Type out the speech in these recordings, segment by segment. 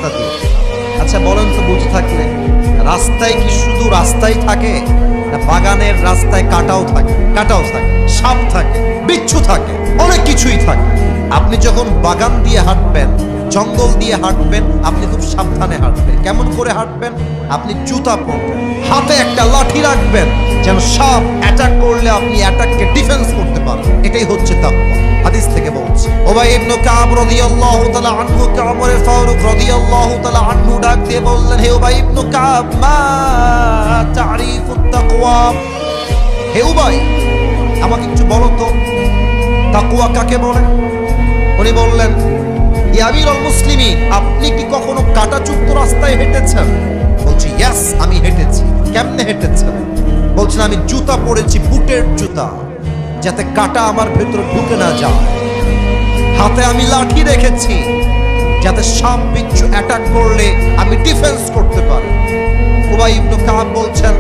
রাস্তা দিয়ে। আচ্ছা বলেন তো, বুঝে থাকলে রাস্তায় কি শুধু রাস্তাই থাকে, না বাগানের রাস্তায় কাটাও থাকে? কাটাও থাকে, সাপ থাকে, বিচ্ছু থাকে, অনেক কিছুই থাকে। আপনি যখন বাগান দিয়ে হাঁটবেন, জঙ্গল দিয়ে হাঁটবেন, আপনি খুব সাবধানে হাঁটবেন। কেমন করে হাঁটবেন? আপনি জুতা পরবেন, হাতে একটা লাঠি রাখবেন, যেন সাপ অ্যাটাক করলে আপনি অ্যাটাককে ডিফেন্স করতে পারেন। এটাই হচ্ছে তাকওয়া। হাদিস থেকে বলছে, উবাই ইবনে কাব রাদিয়াল্লাহু তাআলা আনহু কে ওমর ফারুক রাদিয়াল্লাহু তাআলা আনহু ডাক দিয়ে বললেন, হে উবাই ইবনে কাব, মা তারিফুত তাকওয়া? হে উবাই, আমাকে একটু বলো তো তাকওয়া কাকে বলে? উনি বললেন, ইয়া আমিরুল মুসলিমিন, আপনি কি কখনো কাঁটাযুক্ত রাস্তায় হেঁটেছেন? বলছি, ইয়েস, আমি হেঁটেছি। কেমনে হেঁটেছেন? বলছেন, আমি জুতা পরেছি, বুটের জুতা, যাতে কাঁটা আমার ভেতরে ঢুকে না যায়। হাতে আমি লাঠি রেখেছি, যাতে সাপ বিচ্ছু অ্যাটাক করলে আমি ডিফেন্স করতে পারি। উবাই ইবনে কাব বলছেন,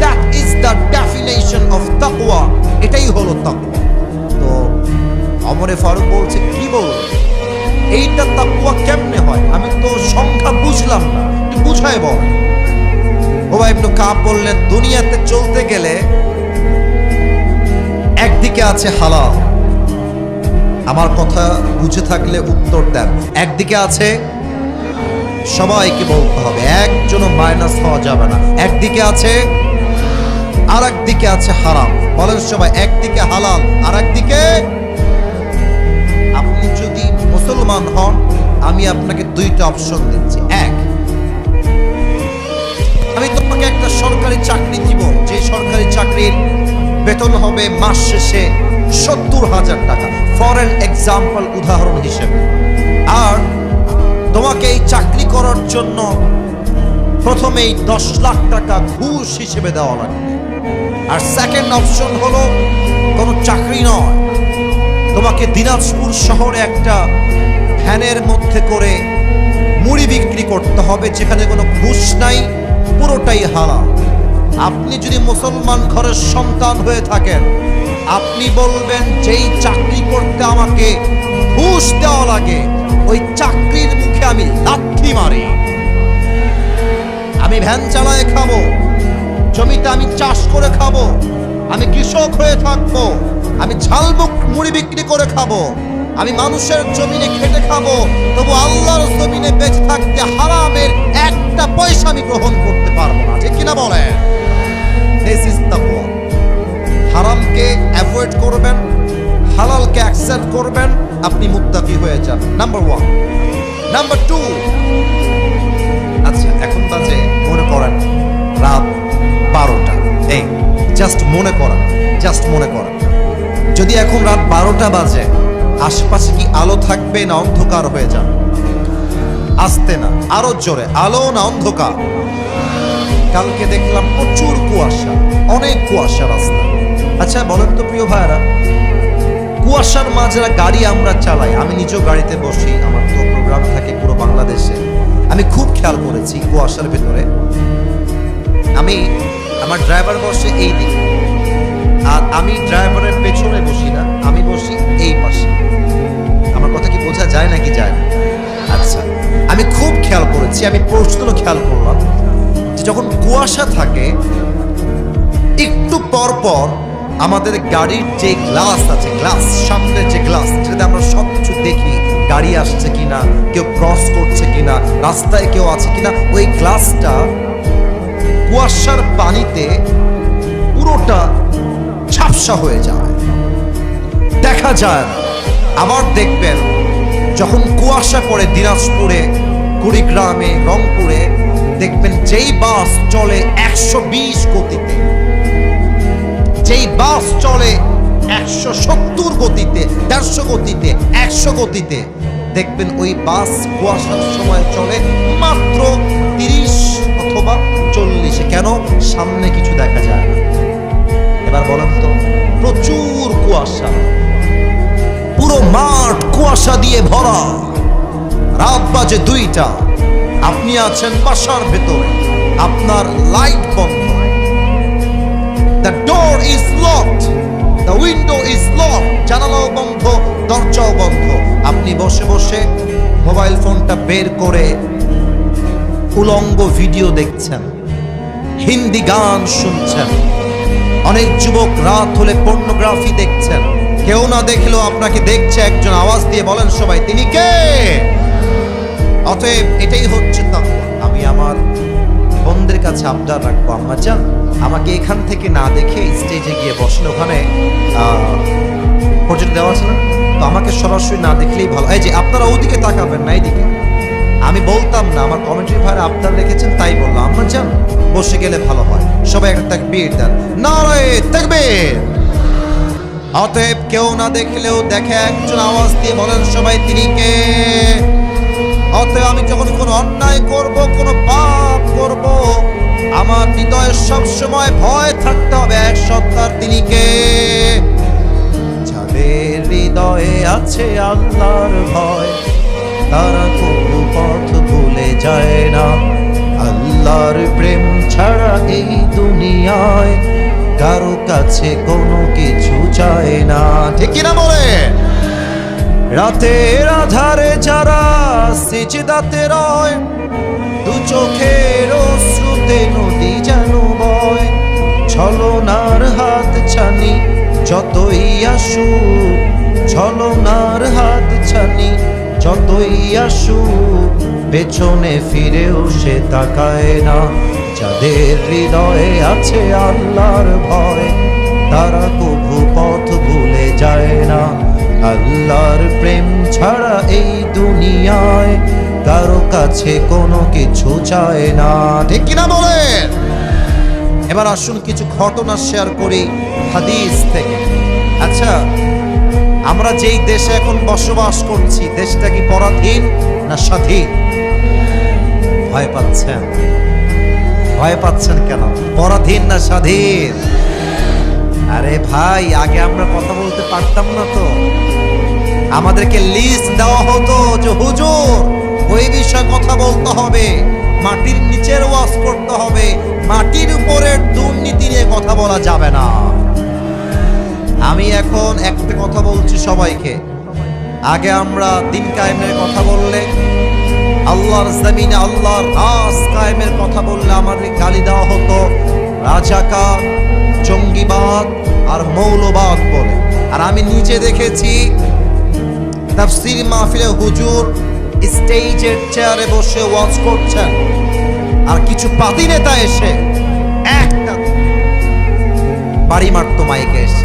that is the definition of তাকওয়া। এটাই হলো তাকওয়া। তো ওমরে ফারুক বলছে, কি বলবো, এইটা তাকওয়া কেমনে হয়? আমি তো সংখ্যা বুঝলাম না, একটু বুঝায় বল। উবাই ইবনে কাব বললেন, দুনিয়াতে চলতে গেলে একদিকে আছে হালাল, আমার কথা বুঝে থাকলে উত্তর দেন। একদিকে আছে, সবাইকে বলতে হবে, একজনও মাইনাস হওয়া যাবে না। একদিকে আছে, আর একদিকে আছে হারাম। বলেন সবাই, একদিকে হালাল, আর একদিকে। আপনি যদি মুসলমান হন, আমি আপনাকে দুইটা অপশন দিচ্ছি। এক, আমি তোমাকে একটা সরকারি চাকরি দিব, যে সরকারি চাকরির বেতন হবে মাস শেষে ৭০,০০০ টাকা, ফর এন এক্সাম্পল, উদাহরণ হিসেবে। আর তোমাকে এই চাকরি করার জন্য প্রথমেই ১০ লাখ টাকা ঘুষ হিসেবে দেওয়া লাগবে। আর সেকেন্ড অপশন হলো, কোনো চাকরি নয়, তোমাকে দিনাজপুর শহরে একটা ভ্যানের মধ্যে করে মুড়ি বিক্রি করতে হবে, যেখানে কোনো ঘুষ নাই, পুরোটাই হালাল। আপনি যদি মুসলমান ঘরের সন্তান হয়ে থাকেন, আপনি বলবেন, যেই চাকরি করতে আমাকে ঘুষ দেওয়া লাগে, ওই চাকরির মুখে আমি লাথি মারি। আমি ভ্যান চালায় খাবো, জমিতে আমি চাষ করে খাবো, আমি কৃষক হয়ে থাকবো, আমি ঝালমুখ মুড়ি বিক্রি করে খাবো, আমি মানুষের জমিনে খেটে খাবো, তবু আল্লাহর জমিনে বেঁচে থাকতে হারামের একটা পয়সা আমি গ্রহণ করতে পারবো না। ঠিক কিনা বলেন? দিস ইজ তাকওয়া। হারামকে অ্যাভয়েড করবেন, হালালকে অ্যাকসেপ্ট করবেন, আপনি মুত্তাকি হয়ে যাবেন। নাম্বার 1। নাম্বার 2, আচ্ছা এখন বাজে, মনে করেন রাত 12টা। এই জাস্ট মনে করেন, যদি এখন রাত 12টা বাজে, আশেপাশে কি আলো থাকবে না অন্ধকার হয়ে যাবে? আসতে না, আরো জোরে, আলো না অন্ধকার? কালকে দেখলাম প্রচুর কুয়াশা, অনেক কুয়াশা রাস্তা। আচ্ছা বলেন তো প্রিয় ভাইরা, কুয়াশার মাঝে গাড়ি আমরা চালাই, আমি নিজেও গাড়িতে বসি, আমার তো প্রোগ্রাম থাকে পুরো বাংলাদেশে। আমি খুব খেয়াল করেছি কুয়াশার ভিতরে, আমার ড্রাইভার বসে এই দিকে, আর আমি ড্রাইভারের পেছনে বসি না, আমি বসি এই পাশে। আমার কথা কি বোঝা যায় নাকি যায় না? আচ্ছা, আমি খুব খেয়াল করেছি, আমি প্রশ্ন খেয়াল করলাম যে যখন কুয়াশা থাকে, একটু পর পর আমাদের গাড়ির যে গ্লাস আছে, সামনের যে গ্লাস, যেটাতে আমরা সব কিছু দেখি, গাড়ি আসছে কিনা, কেউ ক্রস করছে কিনা, রাস্তায় কেউ আছে কিনা, ওই গ্লাসটা কুয়াশার পানিতে পুরোটা ঝাপসা হয়ে যায়, দেখা যায় না। আবার দেখবেন যখন কুয়াশা পড়ে দিনাজপুরে, কুড়িগ্রামে, রংপুরে, দেখবেন যেই বাস চলে 120 গতিতে, যেই বাস চলে 170 গতিতে, 150 গতিতে, 100 গতিতে, দেখবেন ওই বাস কুয়াশার সময় চলে মাত্র 30 অথবা 40। কেন? সামনে কিছু দেখা যায় না। এবার বলেন তো, প্রচুর কুয়াশা, পুরো মাঠ কুয়াশা দিয়ে ভরা, রাত বাজে 2টা, আপনি আছেন বাসার ভেতরে, আপনার লাইট বন্ধ, the door is locked, the window is locked, জানালাও বন্ধ, দরজাও বন্ধ। আপনি বসে বসে মোবাইল ফোনটা বের করে উলঙ্গ ভিডিও দেখছেন, হিন্দি গান শুনছেন, অনেক যুবক রাত হলে পর্নোগ্রাফি দেখছেন। কেউ না দেখলেও আপনাকে দেখছে একজন, আওয়াজ দিয়ে বলেন সবাই, তিনি কে? অতএব এটাই হচ্ছে তাকওয়া। আমি আমার বোনদের কাছে আবদার রাখবো, আম্মা জান আমাকে এখান থেকে না দেখে স্টেজে গিয়ে বসলে, ওখানে প্রজেক্ট দেওয়া আছে না, তো আমাকে সরাসরি না দেখলেই ভালো। এই যে আপনারা ওদিকে তাকাবেন না, এইদিকে। আমি বলতাম না, আমার কমেন্ট্রি ভাইরা আবদার রেখেছেন তাই বললাম, আম্মা জান বসে গেলে ভালো হয়। সবাই একটা তাকবীর দেন, নারায়ে তাকবীর। অতএব কেউ না দেখলেও দেখে একজন, আওয়াজ দিয়ে বলেন সবাই, তিনি কে? অতএব আমি যখন কোনো অন্যায় করব, কোনো পাপ করব, আমার হৃদয়ে সবসময় ভয় থাকতে হবে এক সত্তার, তিনি কে? যাদের হৃদয়ে আছে আল্লাহর ভয়, তারা কোনো পথ ভুলে যায় না। আল্লাহর প্রেম ছাড়া এই দুনিয়ায় কারো কাছে কোনো কিছু চায় না, ঠিক কিনা বলে? রাতের আধারে যারা সিজদাতে রয়, দু চোখের অশ্রুতে নদী যেন বয়। ছলনার হাত ছানি যতই আসুক, ছলনার হাত ছানি যতই আসুক, পেছনে ফিরেও সে তাকায় না। যাদের হৃদয়ে আছে আল্লাহর ভয়, তারা কভু পথ ভুলে যায় না। আল্লাহর প্রেম ছাড়া এই দুনিয়ায় কারো কাছে কোনো কিছু চায় না, ঠিক কিনা বলেন? এবার আসুন কিছু ঘটনা শেয়ার করি হাদিস থেকে। আচ্ছা, আমরা যেই দেশে এখন বসবাস করছি, দেশটা কি পরাধীন না স্বাধীন? ভয় পাচ্ছেন? ভয় পাচ্ছেন কেন? পরাধীন না স্বাধীন? আরে ভাই, আগে আমরা কথা বলতে পারতাম না তো? আমাদেরকে লিস্ট দেওয়া হতো যে হুজুর ওই বিষয়ে কথা বলতে হবে, মাটির নিচের ওয়াজ করতে হবে, মাটির উপরের দুর্নীতি নিয়ে কথা বলা যাবে না। আমি এখন একটা কথা বলছি সবাইকে, আগে আমরা দিন কায়েমের কথা বললে, আল্লাহর জমিনে আল্লাহর রাজ কায়েমের কথা বললে আমাদের গালি দেওয়া হতো রাজাকার, জঙ্গিবাদ আর মৌলবাদ বলে। আর আমি নিজে দেখেছি তাফসীর মাহফিলে হুজুর স্টেজের চেয়ারে বসে ওয়াজ করছেন, আর কিছু পাতি নেতা এসে একটা বাড়ি মারতো মাইকে এসে,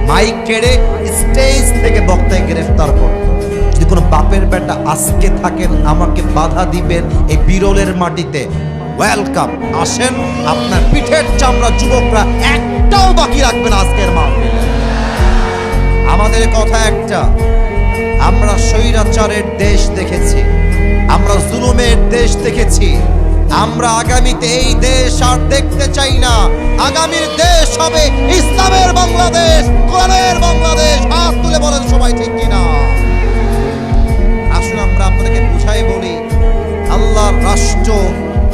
মাইক কেড়ে স্টেজ থেকে বক্তায় গ্রেফতার করতো। যদি কোনো বাপের বেটা আজকে থাকেন, আমাকে বাধা দিবেন এই বিরলের মাটিতে, ওয়েলকাম, আসেন। আপনার পিঠের চামড়া যুবকরা একটাও বাকি রাখবেন আজকের মাহফিলে। আমাদের কথা একটা, আমরা স্বৈরাচারের দেশ দেখেছি, আমরা জুলুমের দেশ দেখেছি। আমরা আগামীতে এই দেশ আর দেখতে চাই না। আগামীর দেশ হবে ইসলামের বাংলাদেশ, কোরআনের বাংলাদেশ। হাত তুলে বলেন সবাই, ঠিক কিনা? আসুন আমরা আপনাদেরকে বুঝাই বলি, আল্লাহর রাষ্ট্র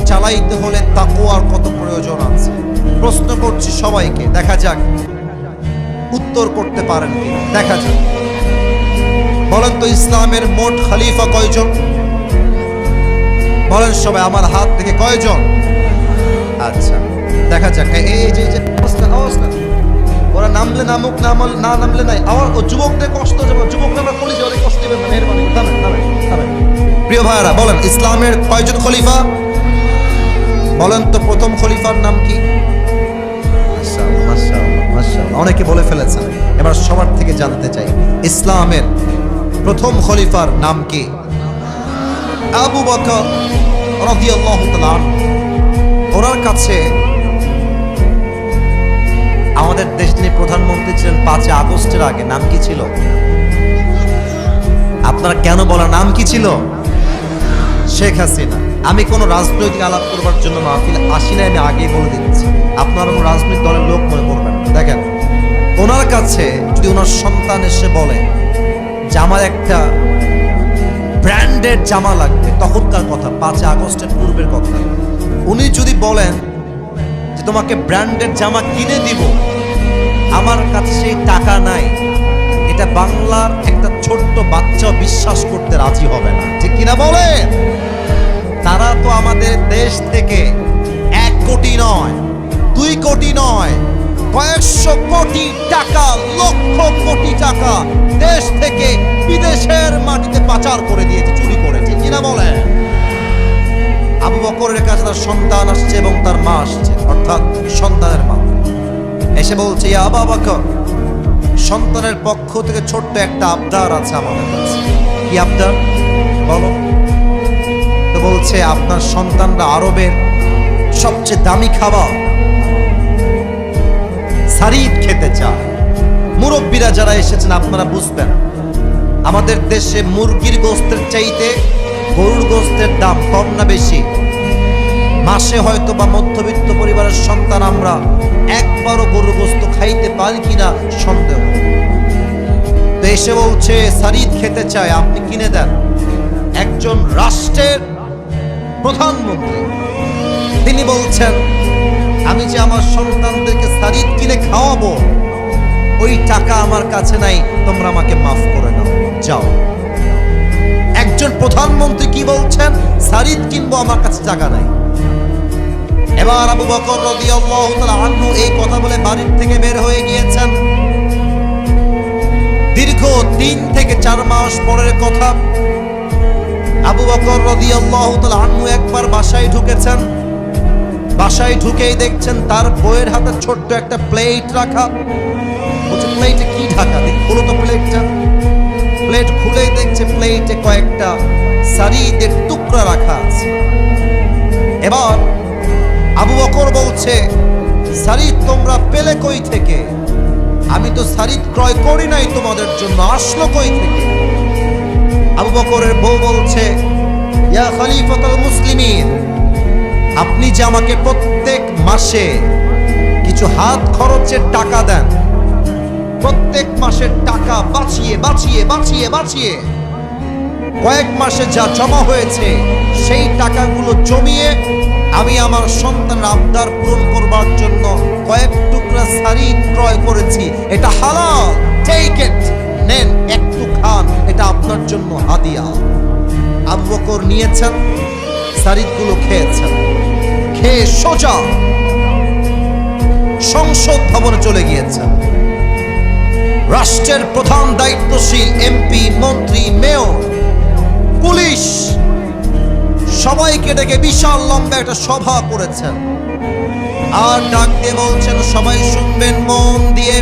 চালাইতে হলে তাকওয়ার কত প্রয়োজন আছে। প্রশ্ন করছি সবাইকে, দেখা যাক উত্তর করতে পারেন কিনা, দেখা যাক। বলেন তো ইসলামের মোট খলিফা কয়জন? বলেন সবাই, আমার হাত থেকে কয়জন? আচ্ছা, দেখা যাক। এই যে ওরা নামলে নামুক, না নামলে নাই। আমার যুবকদের কষ্ট যাবে, যুবকরা আমরা কলেজে অনেক কষ্ট দেবেন না, মেহরবানি করে। প্রিয় ভাইরা, বলেন ইসলামের কয়জন খলিফা? বলেন তো প্রথম খলিফার নাম কি? অনেকে বলে ফেলেছেন, এবার সবার থেকে জানতে চাই, ইসলামের প্রথম খলিফার নাম কি? আবু বকর রাদিয়াল্লাহু তাআলা। ওনার কাছে আমাদের দেশ যিনি প্রধানমন্ত্রী ছিলেন 5 আগস্টের আগে, নাম কি ছিল? আপনারা কেন বলার, নাম কি ছিল? শেখ হাসিনা। আমি কোনো রাজনৈতিক আলাপ করবার জন্য মাহফিলে আসি না, আমি আগেই বলে দিচ্ছি, আপনারা কোনো রাজনৈতিক দলের লোক মনে করবেন। দেখেন, ওনার কাছে যদি ওনার সন্তান এসে বলে যে আমার একটা ব্র্যান্ডেড জামা লাগবে, তখনকার কথা, 5 আগস্টের পূর্বের কথা, উনি যদি বলেন যে তোমাকে ব্র্যান্ডেড জামা কিনে দিব, আমার কাছে সেই টাকা নাই, এটা বাংলার একটা ছোট্ট বাচ্চা বিশ্বাস করতে রাজি হবে না, ঠিক কিনা বলেন? তারা তো আমাদের দেশ দেশ থেকে 1 কোটি নয়, 2 কোটি নয়, কয়েকশো কোটি টাকা, লক্ষ কোটি টাকা দেশ থেকে বিদেশের মাটিতে পাচার করে দিয়েছে, চুরি করে, ঠিক কিনা বলেন? আবু বকরের কাছে তার সন্তান আসছে এবং তার মা আসছে, অর্থাৎ সন্তানের মা এসে বলছে, ইয়া আবু বকর, সন্তানের পক্ষ থেকে ছোট্ট একটা আবদার আছে আমাদের কাছে। কি আবদার বলো? তো বলছে, আপনার সন্তানরা আরবের সবচেয়ে দামি খাবার সারিদ খেতে চায়। মুরব্বীরা যারা এসেছেন আপনারা বুঝবেন, আমাদের দেশে মুরগির গোস্তের চাইতে গরুর গোস্তের দাম কম না বেশি? মাসে হয়তো বা মধ্যবিত্ত পরিবারের সন্তান আমরা একবারও গরুর গোস্ত খাইতে পারি কিনা সন্দেহ। তো এসে বলছে সারিদ খেতে চায়, আপনি কিনে দেন। একজন রাষ্ট্রের প্রধানমন্ত্রী তিনি বলছেন, আমি যে আমার সন্তানদেরকে সারিদ কিনে খাওয়াবো ওই টাকা আমার কাছে নাই, তোমরা আমাকে মাফ করে দাও, যাও। একজন প্রধানমন্ত্রী কি বলছেন, সারিদ কিনবো, আমার কাছে টাকা নাই। এবার আবু বকর রাদিয়াল্লাহু তাআলা আনহু এই কথা বলে বাড়ির থেকে বের হয়ে গিয়েছেন। দীর্ঘ 3 থেকে 4 মাস পরের কথা, আবু বকর রাদিয়াল্লাহু তাআলা আনহু একবার বাসায় ঢুকেছেন। বাসায় ঢুকেই দেখছেন তার বউয়ের হাতে ছোট্ট একটা প্লেট রাখা। বলছে, প্লেটে কি ঢাকা? দেখি খুলো তো প্লেটটা। প্লেট খুলেই দেখছে প্লেটে কয়েকটা সারিদের টুকরা রাখা আছে। এবার আবু বকর বলছে, সারিদ তোমরা পেলে কই থেকে? আমি তো সারিদ ক্রয় করি নাই তোমাদের জন্য, আসলো কই থেকে? আবু বকরের বউ বলছে, ইয়া খলিফাতুল মুসলিমিন, আপনি যে আমাকে প্রত্যেক মাসে কিছু হাত খরচের টাকা দেন, প্রত্যেক মাসের টাকা বাঁচিয়ে বাঁচিয়ে বাঁচিয়ে বাঁচিয়ে কয়েক মাসে যা জমা হয়েছে সেই টাকাগুলো জমিয়ে আমি আমার সন্তানের আবদার পূরণ করবার জন্য কয়েক টুকরা সারিদ ক্রয় করেছি, এটা হালাল, টেক ইট, নেন, একটু খান, এটা আপনার জন্য হাদিয়া। আবু বকর নিয়েছেন, সারিদগুলো খেয়েছেন, খেয়ে সোজা সংসদ ভবনে চলে গিয়েছেন। রাষ্ট্রের প্রধান দায়িত্বশীল এমপি, মন্ত্রী, মেয়র, পুলিশ সবাইকে ডেকে বিশাল লম্বা একটা সভা করেছেন। আর ডাক দিয়ে বলছেন, সবাই শুনবেন মন দিয়ে,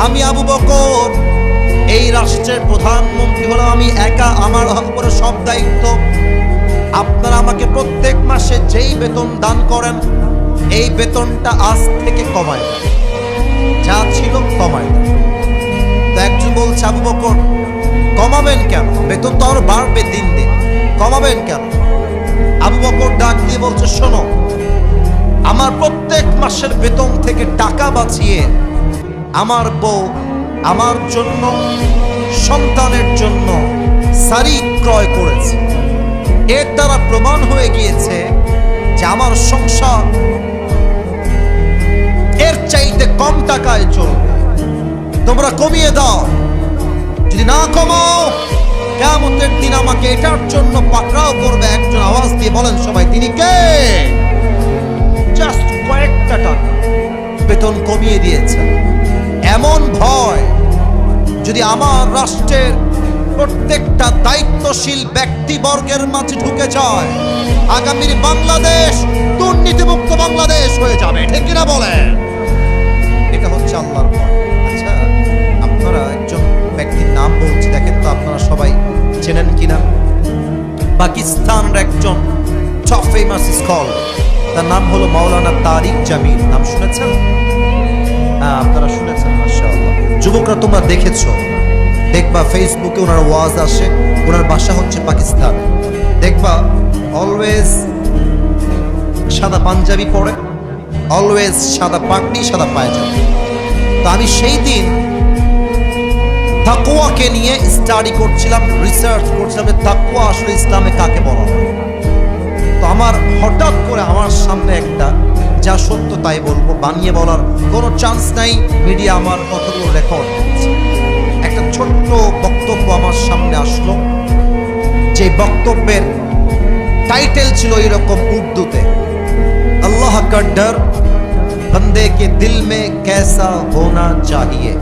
আমি আবু বকর এই রাষ্ট্রের প্রধানমন্ত্রী হলাম, আমি একা, আমার উপরে সব দায়িত্ব। আপনারা আমাকে প্রত্যেক মাসে যেই বেতন দান করেন এই বেতনটা আজ থেকে কমায় দেন, যা ছিল কমায় দেন। তো একজন বলছে, আবু বকর কমাবেন কেন? বেতন তো আরো বাড়বে দিন দিন, কমাবেন কেন? আবু বকর ডাক দিয়ে বলছে, শোনো, আমার প্রত্যেক মাসের বেতন থেকে টাকা বাঁচিয়ে আমার বউ আমার জন্য, সন্তানের জন্য সারিদ ক্রয় করেছে। এর দ্বারা প্রমাণ হয়ে গিয়েছে যে আমার সংসার এর চাইতে কম টাকায় চলবে। তোমরা কমিয়ে দাও, যদি না কমাও কিয়ামতের দিন আমাকে এটার জন্য পাকড়াও করবে। একজন আওয়াজ দিয়ে বলেন সবাই, তিনি কে? জাস্ট কয়েকটা টাকা বেতন কমিয়ে দিয়েছেন। এমন ভয় যদি আমার রাষ্ট্রের প্রত্যেকটা দায়িত্বশীল ব্যক্তিবর্গের মাঝে ঢুকে যায়, আগামীর বাংলাদেশ দুর্নীতিমুক্ত বাংলাদেশ হয়ে যাবে, ঠিক কিনা বলেন? এটা হচ্ছে আল্লাহর ভয়। আচ্ছা, আপনারা একজন ব্যক্তির নাম বলছি, দেখেন তো আপনারা সবাই চেনেন কিনা? পাকিস্তানের একজন টপ ফেমাস স্কলার, তার নাম হলো মাওলানা তারিক জামিল। নাম শুনেছেন? হ্যাঁ, আপনারা শুনেছেন, মাশাআল্লাহ। যুবকরা তোমরা দেখেছো, দেখবা ফেসবুকে ওনার ওয়াজ আসে, ওনার বাসা হচ্ছে পাকিস্তান। দেখবা অলওয়েজ সাদা পাঞ্জাবি পরে, অলওয়েজ সাদা পাগড়ি, সাদা পায়জামা। তো আমি সেই দিন তাকওয়াকে নিয়ে স্টাডি করছিলাম, রিসার্চ করছিলাম যে তাকওয়া আসলে ইসলামে কাকে বলা হয়। তো আমার হঠাৎ করে আমার সামনে একটা, যা সত্য তাই বলবো, বানিয়ে বলার কোনো চান্স নাই, মিডিয়া আমার কথাগুলো রেকর্ড করছে, একটা ছোট্ট বক্তব্য আমার সামনে আসলো, যে বক্তব্যের টাইটেল ছিল এরকম উর্দুতে, আল্লাহ কা ডর বন্দে কে দিল মে कैसा होना चाहिए।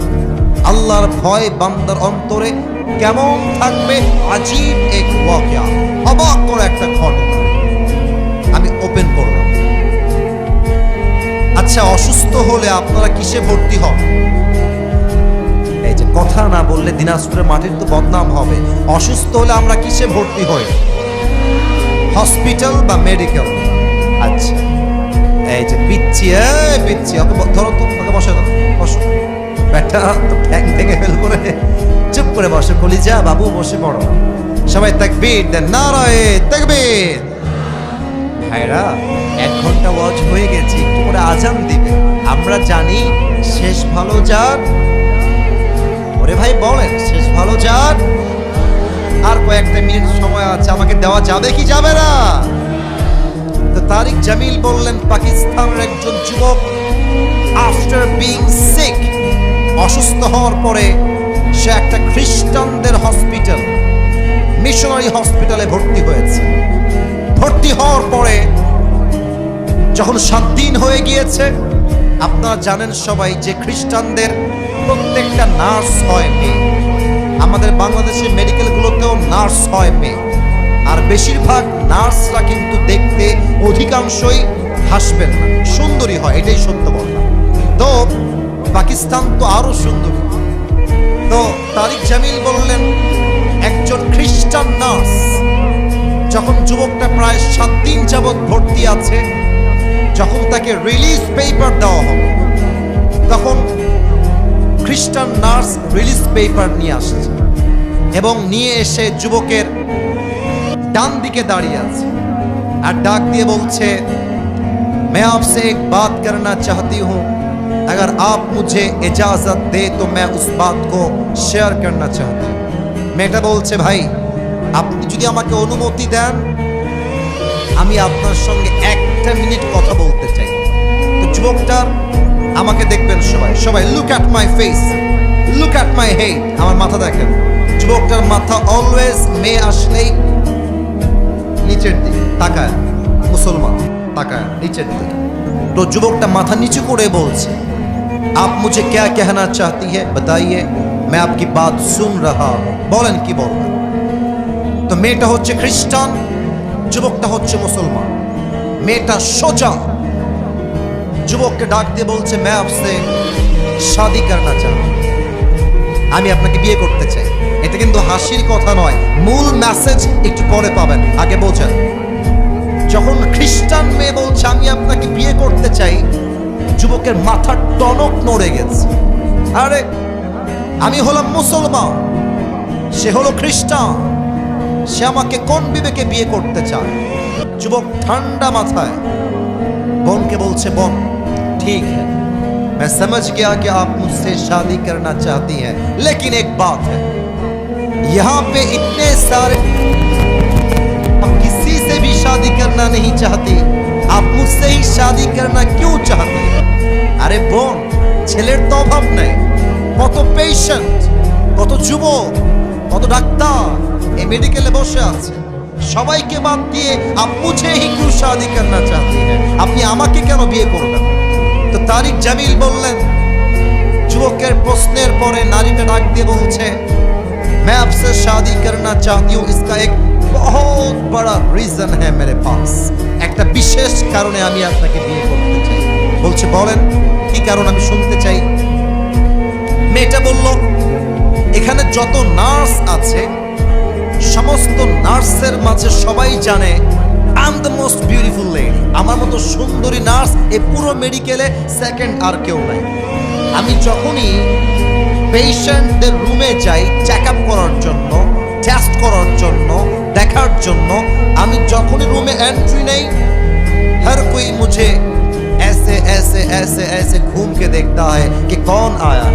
আল্লাহর ভয় বান্দার অন্তরে কেমন থাকবে, আজীব এক ওয়াকিয়া, অবাক করা একটা ঘটনা আমি ওপেন করলাম। আচ্ছা, অসুস্থ হলে আপনারা কিসে ভর্তি হন? এই যে কথা না বললে দিনাজপুরের মাটির তো বদনাম হবে। অসুস্থ হলে আমরা কিসে ভর্তি হই? হসপিটাল বা মেডিকেল। আচ্ছা, এই যে পিচ্ছি, পিচ্ছি ওকে ধরো তো, ওকে বসে দাও, বসো। ব্যাটা তো ঠ্যাং ভেঙে ফেল করে, চুপ করে বসে। কলিজা বাবু বসে পড়ো। সবাই তাকবীর দেন, নারায়ে তাকবীর। ভাইরা, 1 ঘন্টা ওয়াজ হয়ে গেছে, একটু করে আজান দিবে। আমরা জানি শেষ ভালো যার। ওরে ভাই বলেন, শেষ ভালো যার। আর কয়েকটা মিনিট সময় আছে, আমাকে দেওয়া যাবে কি যাবে না? তো তারিক জামিল বললেন, পাকিস্তানের একজন যুবক আফটার বিং সিক, অসুস্থ হওয়ার পরে সে একটা খ্রিস্টানদের হসপিটাল, মিশনারি হসপিটালে ভর্তি হয়েছে। ভর্তি হওয়ার পরে যখন 7 দিন হয়ে গিয়েছে, আপনারা জানেন সবাই যে খ্রিস্টানদের প্রত্যেকটা নার্স হয় মেয়ে। আমাদের বাংলাদেশের মেডিকেলগুলোতেও নার্স হয় মেয়ে। আর বেশিরভাগ নার্সরা কিন্তু দেখতে অধিকাংশই হাসবেন না, সুন্দরী হয়, এটাই সত্য কথা। তো পাকিস্তান তো আরো সুন্দরী। তো তারিক জামিল বললেন, একজন খ্রিস্টান নার্স যখন যুবকটা প্রায় 7 দিন যাবৎ ভর্তি আছে, যখন তাকে রিলিজ পেপার দেওয়া হবে, তখন খ্রিস্টান নার্স রিলিজ পেপার নিয়ে আসছে এবং নিয়ে এসে যুবকের ডান দিকে দাঁড়িয়ে আছে আর ডাক দিয়ে বলছে, मैं आपसे एक बात करना चाहती हूँ, अगर आप मुझे इजाजत दे तो मैं उस बात को शेयर करना चाहती हूँ। মেয়েটা বলছে, ভাই আপনি যদি আমাকে অনুমতি দেন, আমি আপনার সঙ্গে 1 মিনিট কথা বলতে চাই। তো যুবকটার, আমাকে দেখবেন সবাই, সবাই look at my face, look at my head, আমার মাথা দেখেন। যুবকটার মাথা অলওয়েজ মেয়ে আসলেই নিচের দিকে তাকায়, মুসলমান তাকায় নিচের দিকে। তো যুবকটা মাথা নিচু করে বলছে, आप मुझे क्या कहना चाहती है बताइए, मैं आपकी बात सुन रहा हूं। বলেন কি বলবেন? তো মেয়েটা হচ্ছে খ্রিস্টান, যুবকটা হচ্ছে মুসলমান। মেয়েটা সোজা যুবককে ডাক দিয়ে বলছে, मैं आपसे शादी करना चाहती हूं, আমি আপনাকে বিয়ে করতে চাই। এটা কিন্তু হাসির কথা নয়, মূল মেসেজ একটু পরে পাবেন, আগে বোঝেন। যখন খ্রিস্টান মেয়ে বলছে আমি আপনাকে বিয়ে করতে চাই, যুবকের মাথার টনক নড়ে গেছে। আরে আমি হলাম মুসলমান, সে হলো খ্রিস্টান, সে আমাকে কোন বিবেকে বিয়ে করতে চায়? যুবক ঠান্ডা মাথায় বোনকে বলছে, বোন ठीक है, मैं समझ गया कि आप मुझसे शादी करना चाहती हैं, लेकिन एक बात है, यहाँ पे इतने सारे, हम किसी से भी शादी करना नहीं चाहती, आप मुझसे ही शादी करना क्यों चाहती हैं? अरे বোন, ছেলের তো অভাব নেই, কত পেশেন্ট, কত যুবক, কত ডাক্তার এই মেডিকেলে বসে আছে, সবাইকে বাদ দিয়ে आप मुझे ही क्यों शादी करना चाहती हैं? আপনি আমাকে কেন বিয়ে করবেন? তো তারিক জামিল বললেন, যুবকের প্রশ্নের পরে নারীটা ডাক দিয়ে বলছে, मैं आपसे शादी करना चाहती हूँ, इसका एक बहुत बड़ा रीजन है मेरे पास, একটা বিশেষ কারণে আমি আপনাকে বিয়ে করতে চাই। বলছে, বলেন কি কারণ, আমি শুনতে চাই। মেয়েটা বলল, এখানে যত নার্স আছে, সমস্ত নার্সের মাঝে সবাই জানে I am the most beautiful lady, আমার মতো সুন্দরী নার্স এই পুরো মেডিকেলে সেকেন্ড আর কেউ নাই। আমি যখনই পেশেন্টদের রুমে যাই চেক আপ করার জন্য, টেস্ট করার জন্য, দেখার জন্য, আমি যখনই রুমে এন্ট্রি নেই, हर कोई मुझे ऐसे ऐसे ऐसे ऐसे घूम के देखता है कि कौन आया।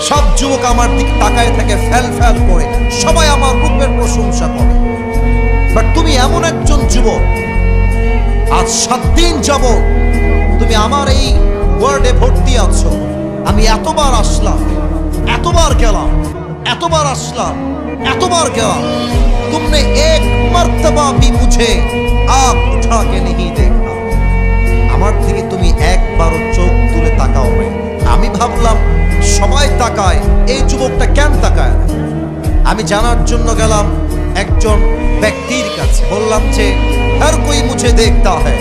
সব যুবক আমার দিকে তাকায় থাকে ফেল ফেল করে, সবাই আমার রূপের প্রশংসা করে। বাট তুমি এমন একজন যুবক, আজ 7 দিন যাবত তুমি আমার এই ওয়ার্ডে ভর্তি আছো। আমি এতবার আসলাম, এতবার গেলাম, এতবার আসলাম, এতবার গেলাম, तुमने तुमने एक मर्तबा भी मुझे आँख उठा के नहीं देखा। আমার থেকে তুমি একবারও চোখ তুলে তাকাও নাই। আমি ভাবলাম সবাই তাকায়, এই যুবকটা কেন তাকায় না? আমি জানার জন্য গেলাম একজন ব্যক্তির কাছে, বললাম যে हर कोई मुझे देखता है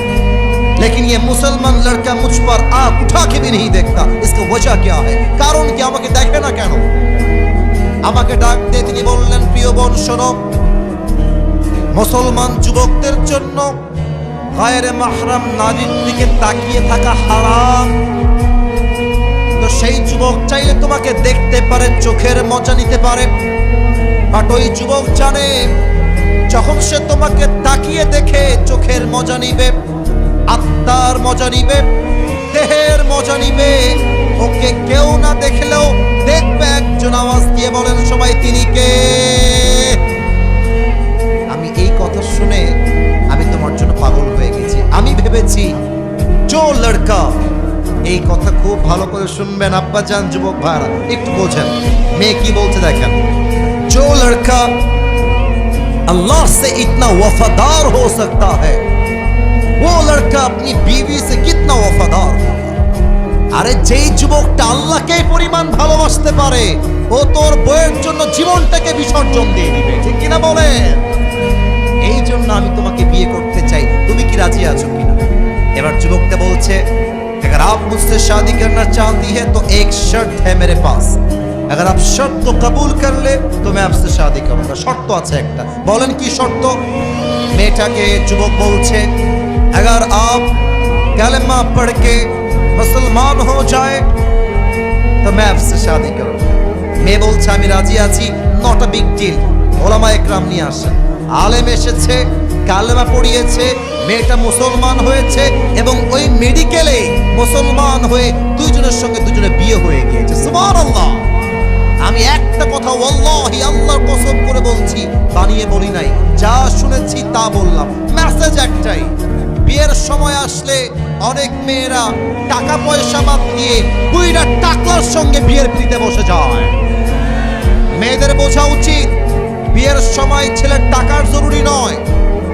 लेकिन ये मुसलमान लड़का मुझ पर आँख उठा के भी नहीं देखता, इसका वजह क्या है? কারণ কি, আমাকে দেখে না কেন? আমাকে ডাক দিয়ে তিনি বললেন, প্রিয় বোন শোনো, মুসলমান যুবকদের জন্য গায়রে মাহরাম নারীর দিকে তাকিয়ে থাকা হারাম। তো সেই যুবক চাইলে তোমাকে দেখতে পারে, চোখের মজা নিতে পারে, বাট ওই যুবক জানে যখন সে তোমাকে তাকিয়ে দেখে চোখের মজা নিবে, আত্মার মজা নিবে, দেহের মজা নিবে, ওকে কেউ না দেখলেও দেখবে একজন। আওয়াজ দিয়ে বলেন সবাই, তিনি কে? আমি এই কথা শুনে আমি তোমার জন্য পাগল হয়ে গেছি। আমি ভেবেছি জো লড়কা, এই কথা খুব ভালো করে শুনবেন আব্বা জান, যুবক ভাইরা একটু বোঝেন মেয়ে কি বলতে দেখেন। जो लड़का अल्लाह से इतना वफादार हो सकता है वो लड़का अपनी बीवी से कितना वफादार होगा। আরে যেই যুবকটা আল্লাহকে পরিমাণ ভালোবাসতে পারে ও তোর বউয়ের জন্য জীবনটাকে বিসর্জন দিয়ে দিবে, ঠিক কিনা বলেন? এই জন্য আমি তোমাকে বিয়ে করতে চাই, তুমি কি রাজি আছো কিনা? এবার যুবকটা বলছে, अगर आप मुझसे शादी करना चाहती है तो एक शर्त है मेरे पास, अगर आप शर्त को कबूल कर ले तो मैं आपसे शादी करूंगा। শর্ত আছে একটা, বলেন কি শর্ত? মেয়েটাকে যুবক বলছে, अगर आप कलमा पढ़ के मुसलमान हो जाए तो मैं आपसे शादी करूंगा। মেয়ে বলছে আমি রাজি আছি, নট আ বিগ ডিল। ওলামা একরাম নিয়ে আসেন, আলেম এসেছে, কালেমা পড়িয়েছে, মেয়েটা মুসলমান হয়েছে এবং ওই মেডিকেলে মুসলমান হয়ে দুইজনের সঙ্গে দুজনে বিয়ে হয়ে গিয়েছে। সুবহানাল্লাহ। আমি একটা কথা ওয়াল্লাহি আল্লাহর কসম করে বলছি, বানিয়ে বলি নাই, যা শুনেছি তা বললাম। মেসেজ একটাই, বিয়ের সময় আসলে অনেক মেয়েরা টাকা পয়সা বাদ দিয়ে বুইড়া টাকলার সঙ্গে বিয়ের পিড়িতে বসে যায়। মেয়েদের বোঝা উচিত বিয়ের সময় ছেলের টাকার জরুরি নয়,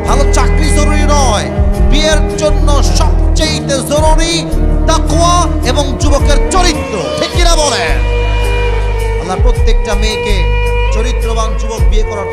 ভালো চাকরি জরুরি নয়, বিয়ের জন্য সবচেয়ে জরুরি তাকওয়া এবং যুবকের চরিত্র, ঠিক কিনা বলেন? আল্লাহ প্রত্যেকটা মেয়েকে চরিত্রবান যুবক বিয়ে করার